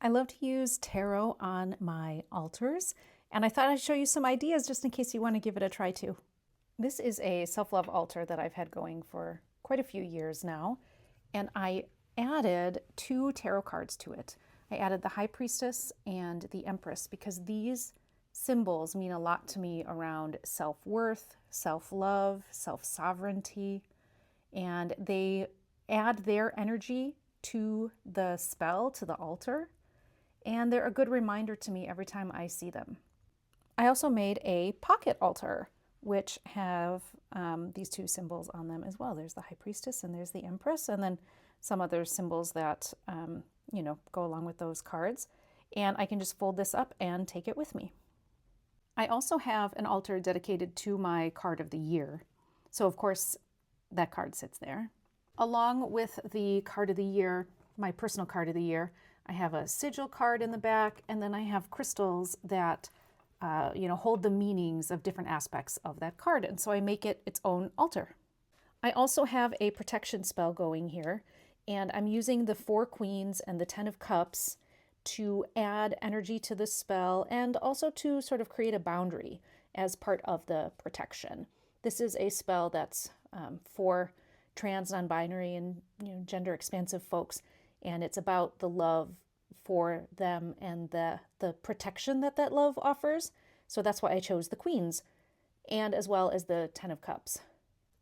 I love to use tarot on my altars, and I thought I'd show you some ideas just in case you want to give it a try too. This is a self-love altar that I've had going for quite a few years now, and I added 2 tarot cards to it. I added the High Priestess and the Empress because these symbols mean a lot to me around self-worth, self-love, self-sovereignty, and they add their energy to the spell, to the altar, and they're a good reminder to me every time I see them. I also made a pocket altar, which have these 2 symbols on them as well. There's the High Priestess and there's the Empress, and then some other symbols that, go along with those cards. And I can just fold this up and take it with me. I also have an altar dedicated to my card of the year. So of course, that card sits there. Along with the card of the year, my personal card of the year, I have a sigil card in the back, and then I have crystals that hold the meanings of different aspects of that card, and so I make it its own altar. I also have a protection spell going here, and I'm using the 4 Queens and the 10 of Cups to add energy to the spell and also to sort of create a boundary as part of the protection. This is a spell that's for trans, non-binary, and gender expansive folks, and it's about the love for them and the protection that love offers. So that's why I chose the Queens, and as well as the 10 of Cups.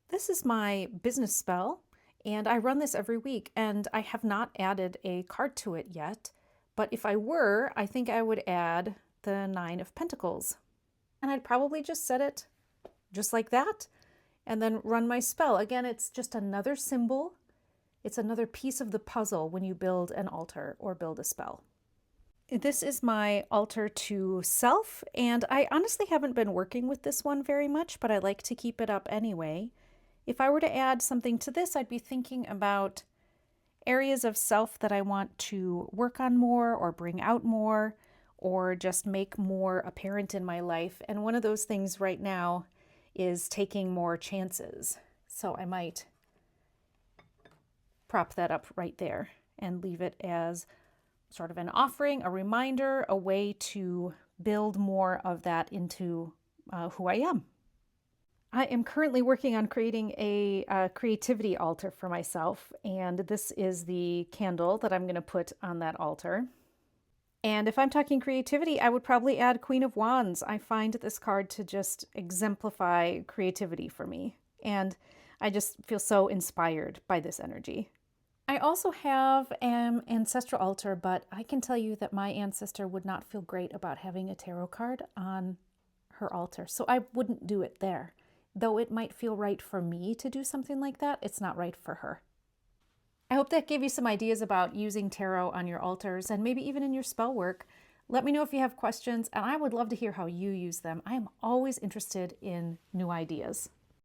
This is my business spell, and I run this every week, and I have not added a card to it yet, but if I were, I think I would add the 9 of Pentacles. And I'd probably just set it just like that, and then run my spell. Again, it's just another symbol. It's another piece of the puzzle when you build an altar or build a spell. This is my altar to self, and I honestly haven't been working with this one very much, but I like to keep it up anyway. If I were to add something to this, I'd be thinking about areas of self that I want to work on more or bring out more or just make more apparent in my life. And one of those things right now is taking more chances. So I might prop that up right there and leave it as sort of an offering, a reminder, a way to build more of that into who I am. I am currently working on creating a creativity altar for myself, and this is the candle that I'm going to put on that altar. And if I'm talking creativity, I would probably add Queen of Wands. I find this card to just exemplify creativity for me, and I just feel so inspired by this energy. I also have an ancestral altar, but I can tell you that my ancestor would not feel great about having a tarot card on her altar, so I wouldn't do it there. Though it might feel right for me to do something like that, it's not right for her. I hope that gave you some ideas about using tarot on your altars and maybe even in your spell work. Let me know if you have questions, and I would love to hear how you use them. I am always interested in new ideas.